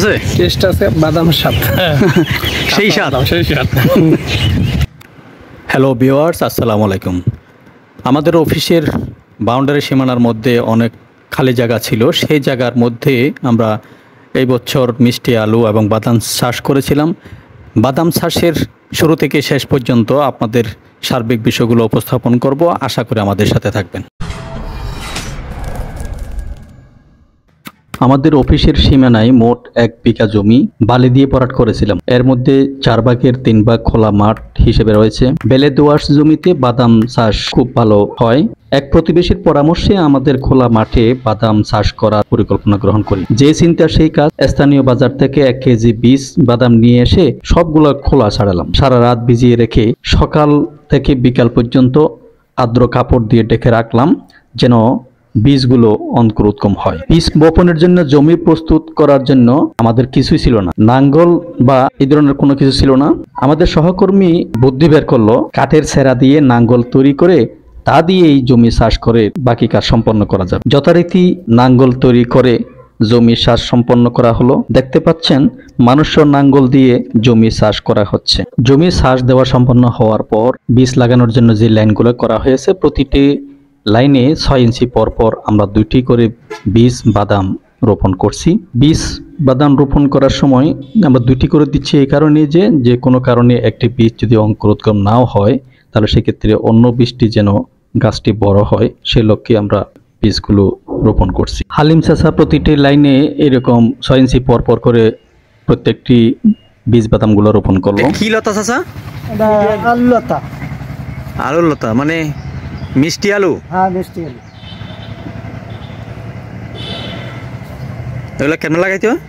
আছে? টেস্ট আছে, বাদাম স্বাদ। সেই স্বাদ। হ্যালো ভিউয়ার্স, আসসালামু আলাইকুম। আমাদের অফিসের বাউন্ডারি সীমানার মধ্যে অনেক খালি জায়গা ছিল। সেই জায়গার মধ্যে আমরা এই বছর মিষ্টি আলু এবং বাদাম চাষ করেছিলাম। বাদাম চাষের শুরু থেকে শেষ পর্যন্ত আপনাদের সার্বিক বিষয়গুলো উপস্থাপন করব। আশা করি আমাদের সাথে থাকবেন। আমাদের অফিসের সীমানায় মোট 1 বিঘা জমি বালি দিয়ে ভরাট করেছিলাম। এর মধ্যে 4 ভাগের 3 ভাগ খোলা মাঠ হিসেবে রয়েছে। বেলে দোআঁশ জমিতে বাদাম চাষ খুব ভালো হয়। এক প্রতিবেশীর পরামর্শে আমাদের খোলা মাঠে বাদাম চাষ করার পরিকল্পনা গ্রহণ করি। যে চিন্তা সেই কাজ। স্থানীয় বাজার থেকে 1 কেজি বীজ বাদাম নিয়ে এসে সবগুলো খোলা ছাড়ালাম। সারা রাত ভিজিয়ে রেখে সকাল থেকে বিকাল পর্যন্ত আর্দ্র কাপড় দিয়ে ঢেকে রাখলাম, যেন বীজগুলো অঙ্কুরোদ্গম হয়। বীজ বপনের জন্য জমি প্রস্তুত করার জন্য আমাদের কিছুই ছিল না, নাঙ্গল বা এই ধরনের কোনো কিছু ছিল না। আমাদের সহকর্মী বুদ্ধি বের করলো, কাঠের ছেঁড়া দিয়ে নাঙ্গল তৈরি করে তা দিয়ে এই জমি চাষ করে বাকি কাজ সম্পন্ন করা যাবে। যথারীতি নাঙ্গল তৈরি করে জমি চাষ সম্পন্ন করা হলো। দেখতে পাচ্ছেন মানুষের নাঙ্গল দিয়ে জমি চাষ করা হচ্ছে। জমি চাষ দেওয়া সম্পন্ন হওয়ার পর বীজ লাগানোর জন্য যে লাইনগুলো করা হয়েছে, প্রতিটি লাইনে 6 ইঞ্চি পর পর আমরা 2টি করে বীজ বাদাম রোপণ করছি। বীজ বাদাম রোপণ করার সময় আমরা 2টি করে দিচ্ছি এই কারণে যে কোনো কারণে একটি বীজ যদি অঙ্কুরোদ্গম নাও হয়, তাহলে সেক্ষেত্রে অন্য বীজটি যেন গাছটি বড় হয়, সে লক্ষ্যে আমরা বীজগুলো রোপণ করছি। হালিম চাষা প্রতিটি লাইনে এরকম 6 ইঞ্চি পর পর করে প্রত্যেকটি বীজ বাদামগুলো রোপণ করলো। কি লতা চাচা? আলু লতা। আলুর লতা মানে মিষ্টি আলু? হ্যাঁ, মিষ্টি আলু। এগুলো কেন লাগাইতে হয়?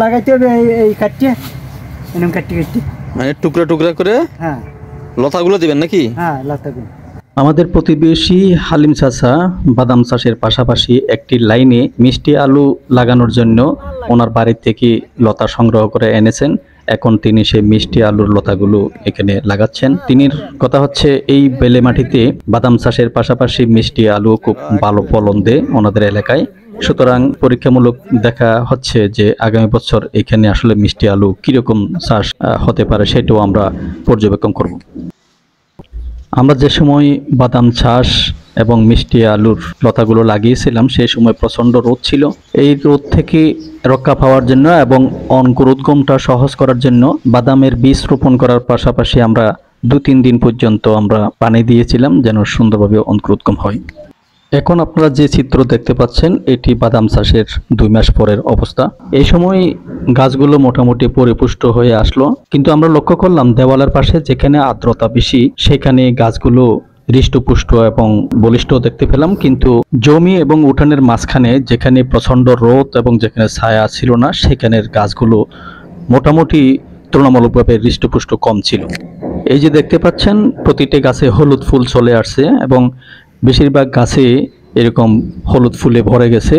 লাগাইতে হবে এই কাটতে, এরকম কাটতে মানে টুকরা টুকরা করে হ্যাঁ লতাগুলো দিবেন নাকি? হ্যাঁ, লতাগুলো। আমাদের প্রতিবেশী হালিম চাচা বাদাম চাষের পাশাপাশি একটি লাইনে মিষ্টি আলু লাগানোর জন্য ওনার বাড়ি থেকে লতা সংগ্রহ করে এনেছেন। এখন তিনি সেই মিষ্টি আলুর লতাগুলো এখানে লাগাচ্ছেন। তিনির কথা হচ্ছে, এই বেলে মাটিতে বাদাম চাষের পাশাপাশি মিষ্টি আলু খুব ভালো ফলন দেয় ওনাদের এলাকায়। সুতরাং পরীক্ষামূলক দেখা হচ্ছে যে আগামী বছর এখানে আসলে মিষ্টি আলু কিরকম চাষ হতে পারে সেটাও আমরা পর্যবেক্ষণ করব। আমরা যে সময় বাদাম চাষ এবং মিষ্টি আলুর লতাগুলো লাগিয়েছিলাম, সেই সময় প্রচণ্ড রোদ ছিল। এই রোদ থেকে রক্ষা পাওয়ার জন্য এবং অঙ্কুরোদ্গমটা সহজ করার জন্য বাদামের বীজ রোপণ করার পাশাপাশি আমরা 2-3 দিন পর্যন্ত আমরা পানি দিয়েছিলাম, যেন সুন্দরভাবে অঙ্কুরোদ্গম হয়। এখন আপনারা যে চিত্র দেখতে পাচ্ছেন, এটি বাদাম চাষের 2 মাস পরের অবস্থা। এই সময় গাছগুলো মোটামুটি পরিপুষ্ট হয়ে আসলো, কিন্তু আমরা লক্ষ্য করলাম দেওয়ালের পাশে যেখানে আর্দ্রতা বেশি সেখানে গাছগুলো হৃষ্টপুষ্ট এবং বলিষ্ঠ দেখতে পেলাম, কিন্তু জমি এবং উঠানের মাঝখানে যেখানে প্রচণ্ড রোদ এবং যেখানে ছায়া ছিল না, সেখানের গাছগুলো মোটামুটি তুলনামূলকভাবে হৃষ্টপুষ্ট কম ছিল। এই যে দেখতে পাচ্ছেন প্রতিটি গাছে হলুদ ফুল চলে আসছে এবং বেশিরভাগ গাছে এরকম হলুদ ফুলে ভরে গেছে।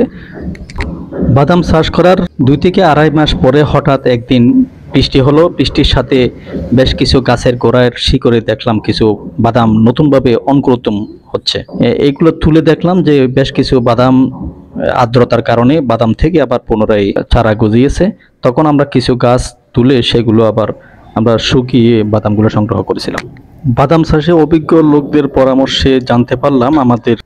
বাদাম চাষ করার 2 থেকে 2.5 মাস পরে হঠাৎ একদিন বৃষ্টি হলো। বৃষ্টির সাথে বেশ কিছু গাছের গোড়ার শিকড়ে দেখলাম কিছু বাদাম নতুনভাবে অঙ্কুরোদ্গম হচ্ছে। এইগুলো তুলে দেখলাম যে বেশ কিছু বাদাম আর্দ্রতার কারণে বাদাম থেকে আবার পুনরায় চারা গজিয়েছে। তখন আমরা কিছু গাছ তুলে সেগুলো আবার আমরা শুকিয়ে বাদামগুলো সংগ্রহ করেছিলাম। বাদাম চাষে অভিজ্ঞ লোকদের পরামর্শে জানতে পারলাম আমাদের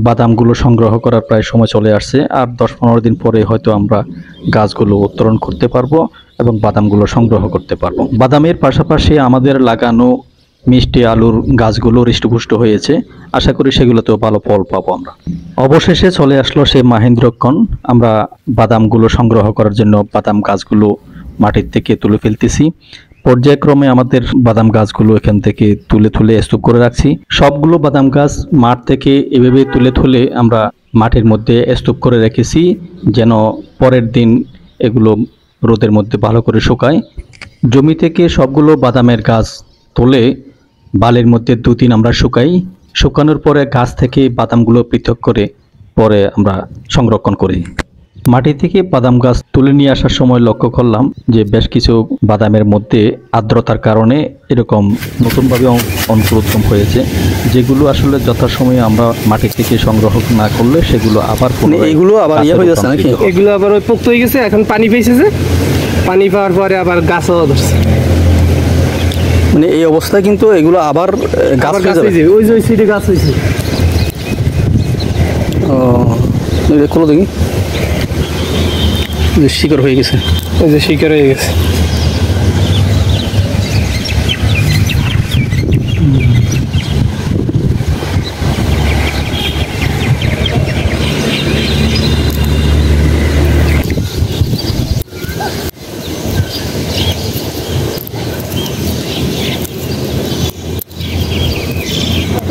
বাদামগুলো সংগ্রহ করার প্রায় সময় চলে আসছে। আর 10-15 দিন পরে হয়তো আমরা গাছগুলো উত্তোলন করতে পারবো এবং বাদামগুলো সংগ্রহ করতে পারবো। বাদামের পাশাপাশি আমাদের লাগানো মিষ্টি আলুর গাছগুলো হৃষ্টপুষ্ট হয়েছে। আশা করি সেগুলোতেও ভালো ফল পাবো আমরা। অবশেষে চলে আসলো সেই মাহেন্দ্রক্ষণ। আমরা বাদামগুলো সংগ্রহ করার জন্য বাদাম গাছগুলো মাটির থেকে তুলে ফেলতেছি। পর্যায়ক্রমে আমাদের বাদাম গাছগুলো এখান থেকে তুলে স্তূপ করে রাখছি। সবগুলো বাদাম গাছ মাঠ থেকে এভাবে তুলে আমরা মাটির মধ্যে স্তূপ করে রেখেছি, যেন পরের দিন এগুলো রোদের মধ্যে ভালো করে শুকায়। জমি থেকে সবগুলো বাদামের গাছ তুলে বালির মধ্যে 2 দিন আমরা শুকাই। শুকানোর পরে গাছ থেকে বাদামগুলো পৃথক করে পরে আমরা সংরক্ষণ করি। মাটি থেকে বাদাম গাছ তুলে নিয়ে আসার সময় লক্ষ্য করলাম যে বেশ কিছু বাদামের মধ্যে আর্দ্রতার কারণে এরকম নতুনভাবে অঙ্কুরোদ্গম হয়েছে, যেগুলো আসলে যথাসময়ে আমরা মাটি থেকে সংগ্রহ না করলে সেগুলো আবার এগুলো আবার ইয়ে হয়ে যাচ্ছে নাকি? এগুলো আবার ওই পোক্ত হয়ে গেছে, এখন পানি পেয়েছে যে পানি পাওয়ার পরে আবার গাছও ধরছে। মানে এই অবস্থায় কিন্তু এগুলো আবার গাছ আবার হয়ে গাছ যাবে। হয়েছে, ওই যে ওই সাইডে গাছ হয়েছে। ও এটা খোলো দেখি, এই যে শিকড় হয়ে গেছে। ওই যে শিকার হয়ে গেছে।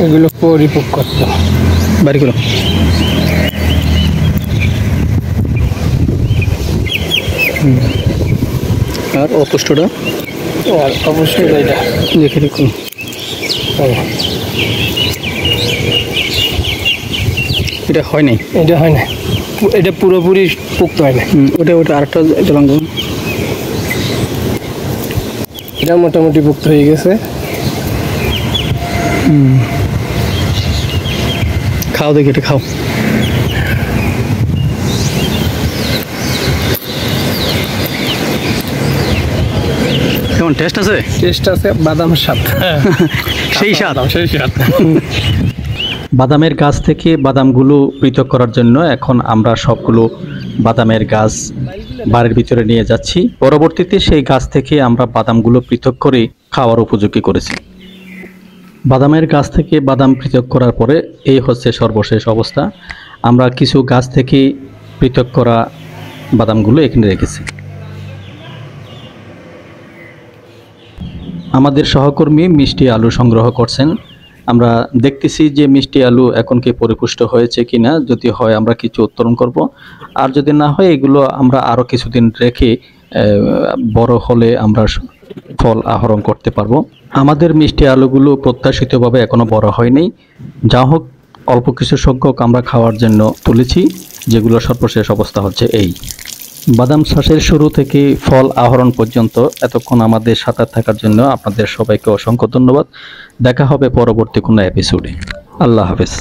এগুলো পরিপক্কতা বাড়ি করো। আর অপুষ্টটা আর অবশ্যই এটা দেখে দেখুন, এটা হয় নাই। এটা হয় না, এটা পুরোপুরি পুক্ত হয় না। ওটা ওটা আরেকটা এটা ভাঙবো। এটা মোটামুটি পুক্ত হয়ে গেছে। খাও দেখি, এটা খাও। কেমন টেস্ট আছে? টেস্ট আছে বাদাম স্বাদ। সেই স্বাদ। সেই স্বাদ। বাদামের গাছ থেকে বাদামগুলো পৃথক করার জন্য এখন আমরা সবগুলো বাদামের গাছ বাড়ির ভিতরে নিয়ে যাচ্ছি। পরবর্তীতে সেই গাছ থেকে আমরা বাদামগুলো পৃথক করে খাওয়ার উপযোগী করেছি। বাদামের গাছ থেকে বাদাম পৃথক করার পরে এই হচ্ছে সর্বশেষ অবস্থা। আমরা কিছু গাছ থেকে পৃথক করা বাদামগুলো এখানে রেখেছি। আমাদের সহকর্মী মিষ্টি আলু সংগ্রহ করছেন। আমরা দেখতেছি যে মিষ্টি আলু এখন কি পরিপুষ্ট হয়েছে কিনা, যদি হয় আমরা কিছু উত্তোলন করব, আর যদি না হয় এগুলো আমরা আরও কিছুদিন রেখে বড় হলে আমরা ফল আহরণ করতে পারবো। আমাদের মিষ্টি আলুগুলো প্রত্যাশিতভাবে এখনো বড় হয়নি, যা হোক অল্প কিছু সংখ্যক আমরা খাওয়ার জন্য তুলেছি, যেগুলো সর্বশেষ অবস্থা হচ্ছে এই। বাদাম চাষের শুরু থেকে ফল আহরণ পর্যন্ত এতক্ষণ আমাদের সাথে থাকার জন্য আপনাদের সবাইকে অসংখ্য ধন্যবাদ। দেখা হবে পরবর্তী কোনো এপিসোডে। আল্লাহ হাফেজ।